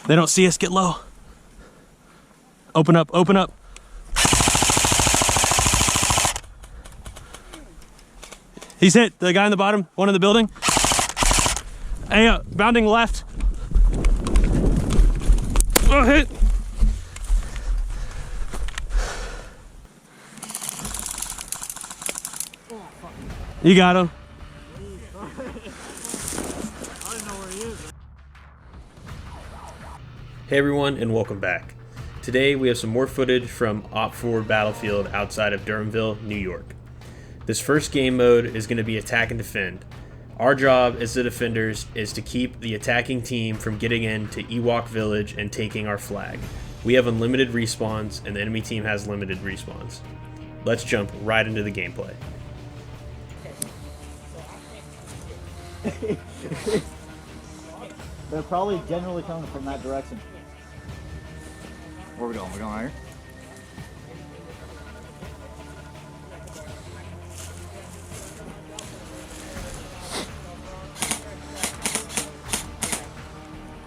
They don't see us, get low. Open up, open up. He's hit, the guy in the bottom, one in the building. Hey, bounding left. Oh, hit. You got him. Hey everyone, and welcome back. Today we have some more footage from OPFOR Battlefield outside of Durhamville, New York. This first game mode is going to be attack and defend. Our job as the defenders is to keep the attacking team from getting into Ewok Village and taking our flag. We have unlimited respawns, and the enemy team has limited respawns. Let's jump right into the gameplay. They're probably generally coming from that direction. Where are we going? We're going right here?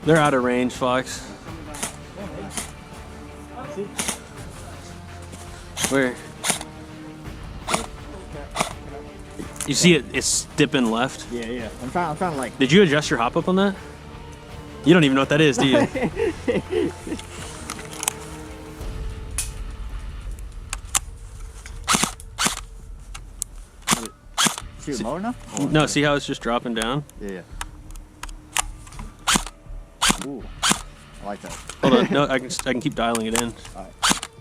They're out of range, Fox. Where? You see it? It's dipping left. Yeah. I'm trying to like. Did you adjust your hop up on that? You don't even know what that is, do you? Shoot lower now? No, see how it's just dropping down? Yeah. Ooh, I like that. Hold on, no, I can keep dialing it in. All right.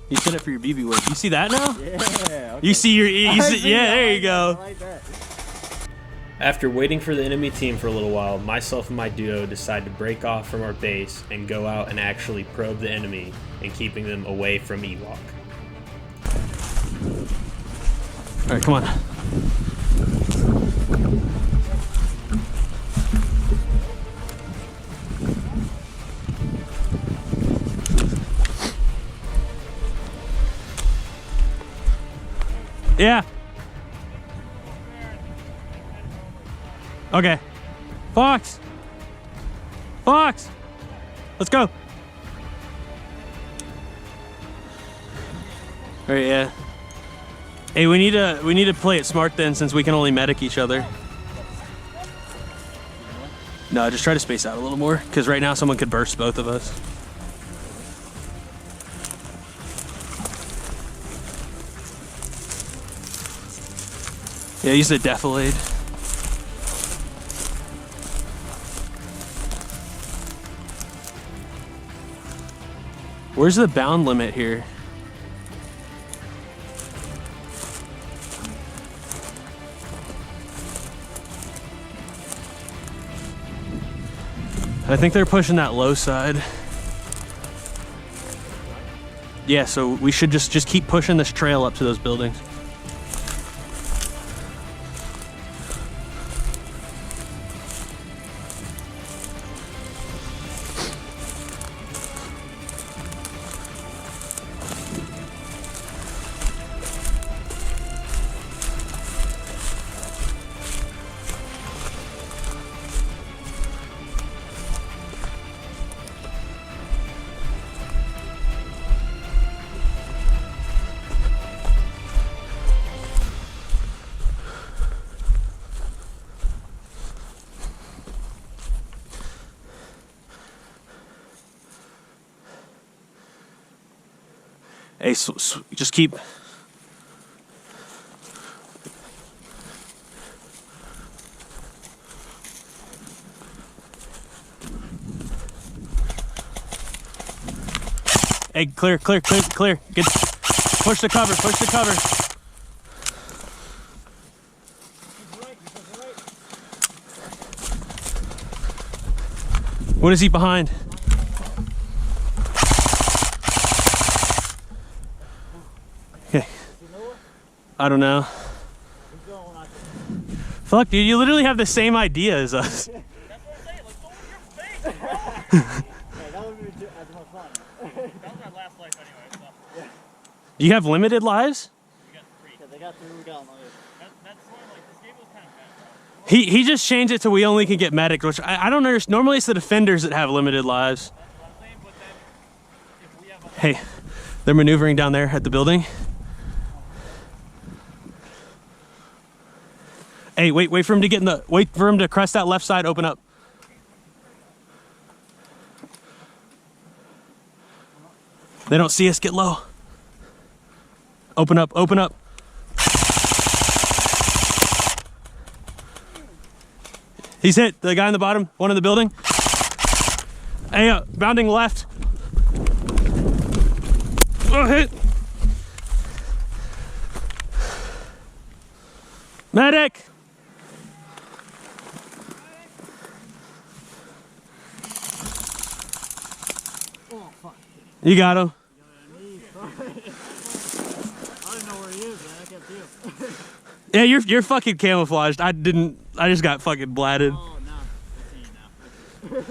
You set it for your BB weight. You see that now? Yeah. Okay. You see your, yeah, there you go. I like that. After waiting for the enemy team for a little while, myself and my duo decide to break off from our base and go out and actually probe the enemy and keeping them away from Ewok. All right, come on. Yeah. Okay. Fox. Fox. Let's go. All right, yeah. Hey, we need to play it smart then, since we can only medic each other. No, just try to space out a little more, because right now someone could burst both of us. Yeah, use the defilade. Where's the bound limit here? I think they're pushing that low side. Yeah, so we should just keep pushing this trail up to those buildings. Hey, so just keep. Hey, clear. Get, push the cover, What is he behind? Okay. I don't know. Fuck, dude, you literally have the same idea as us. That's what I'm saying. Let's go in your face, bro. That would be as much fun. That was my last life anyway, so. Yeah. You have limited lives? We got 3. Yeah, they got 3, we got 1. That's why, like, this game was kind of fast. He just changed it to we only can get medic, which I don't understand. Normally it's the defenders that have limited lives. That's what I'm saying, Hey, they're maneuvering down there at the building. Hey, wait for him to get in the, wait for him to crest that left side, open up. They don't see us, get low. Open up, open up. He's hit, the guy in the bottom, one in the building. Hey, bounding left. Oh, hit. Medic. Oh, fuck. You got him. I don't know where he is, man. I can't see him. Yeah, you're fucking camouflaged. I just got fucking blatted. Oh, no. I see you now.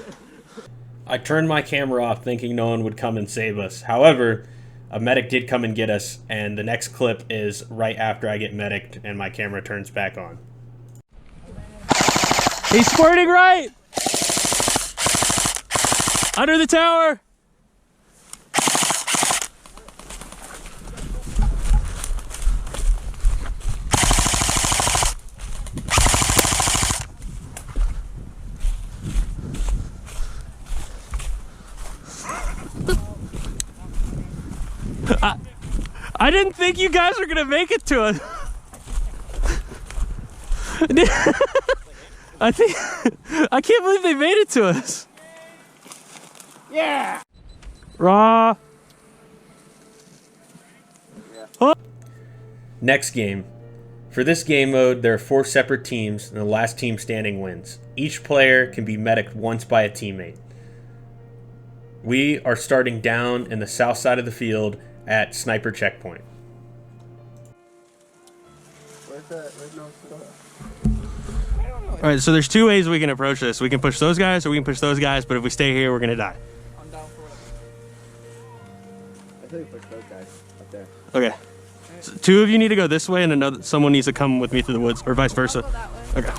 I turned my camera off thinking no one would come and save us. However, a medic did come and get us, and the next clip is right after I get medicked and my camera turns back on. He's squirting right! Under the tower! I didn't think you guys were gonna make it to us. I can't believe they made it to us. Yeah! Raw. Oh. Next game. For this game mode, there are 4 separate teams, and the last team standing wins. Each player can be medicked once by a teammate. We are starting down in the south side of the field at sniper checkpoint. Where's that? Where's no store? All right, so there's 2 ways we can approach this. We can push those guys or we can push those guys, but if we stay here, we're gonna die. I'm down for it. I think we push those guys up there. Okay. So 2 of you need to go this way and someone needs to come with me through the woods, or vice versa. I'll go that way. Okay.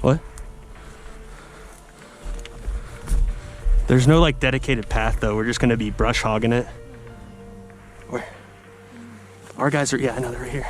What? There's no like dedicated path though. We're just gonna be brush hogging it. Where? Our guys are, yeah, I know they're right here.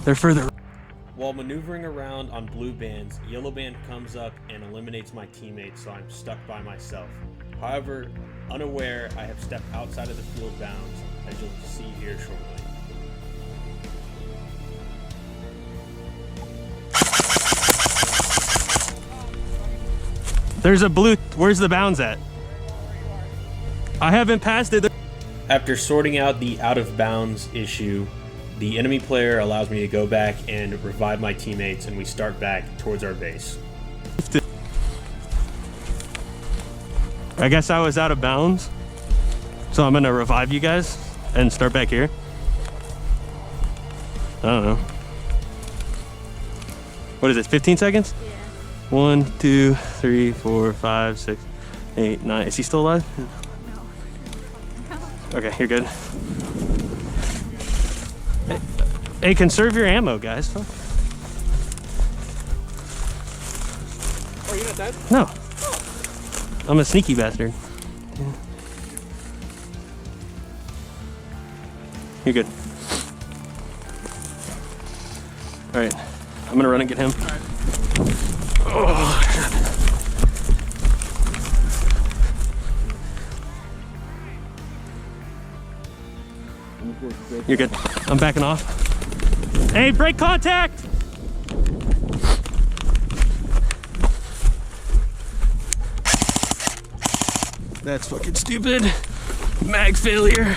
They're further. While maneuvering around on blue bands, yellow band comes up and eliminates my teammates, so I'm stuck by myself. However, unaware, I have stepped outside of the field bounds, as you'll see here shortly. There's a blue, where's the bounds at? I haven't passed it. After sorting out the out of bounds issue, the enemy player allows me to go back and revive my teammates, and we start back towards our base. I guess I was out of bounds, so I'm gonna revive you guys and start back here. I don't know. What is it, 15 seconds? Yeah. 1, 2, 3, 4, 5, 6, 8, 9. Is he still alive? No. Okay, you're good. Hey, conserve your ammo, guys. Oh, you're not dead? No. I'm a sneaky bastard. Yeah. You're good. All right, I'm gonna run and get him. All right. Oh, shit. You're good. I'm backing off. Hey, brake contact! That's fucking stupid. Mag failure.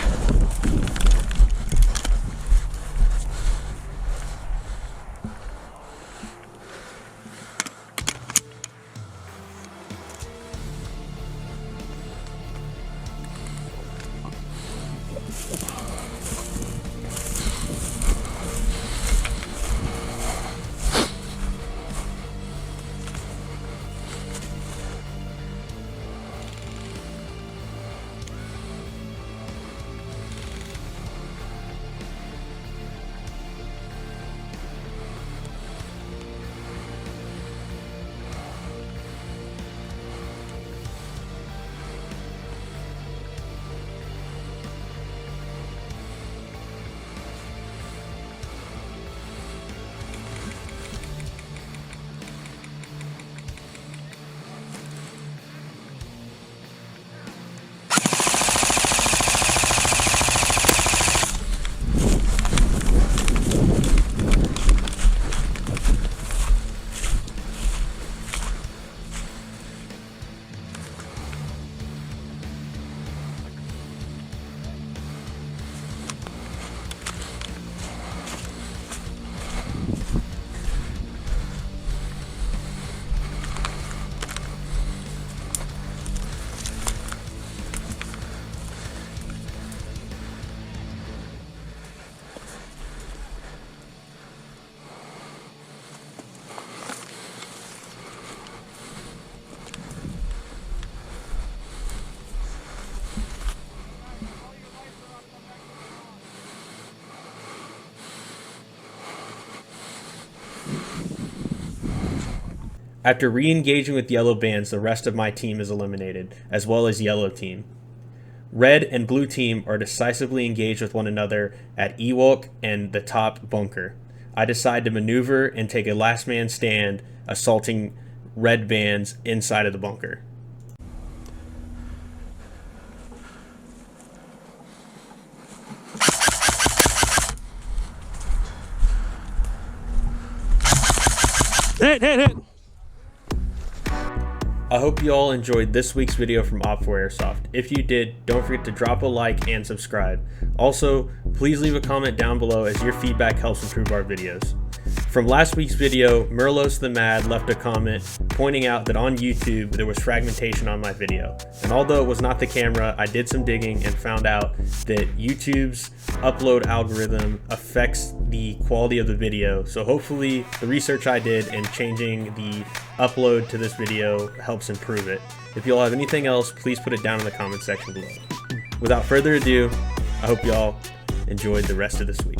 After re-engaging with yellow bands, the rest of my team is eliminated, as well as yellow team. Red and blue team are decisively engaged with one another at Ewok and the top bunker. I decide to maneuver and take a last man stand, assaulting red bands inside of the bunker. Hit! I hope you all enjoyed this week's video from OPFOR Airsoft. If you did, don't forget to drop a like and subscribe. Also, please leave a comment down below as your feedback helps improve our videos. From last week's video, Merlos the Mad left a comment pointing out that on YouTube there was fragmentation on my video. And although it was not the camera, I did some digging and found out that YouTube's upload algorithm affects the quality of the video. So hopefully the research I did in changing the upload to this video helps improve it. If you all have anything else, please put it down in the comment section below. Without further ado, I hope you all enjoyed the rest of this week.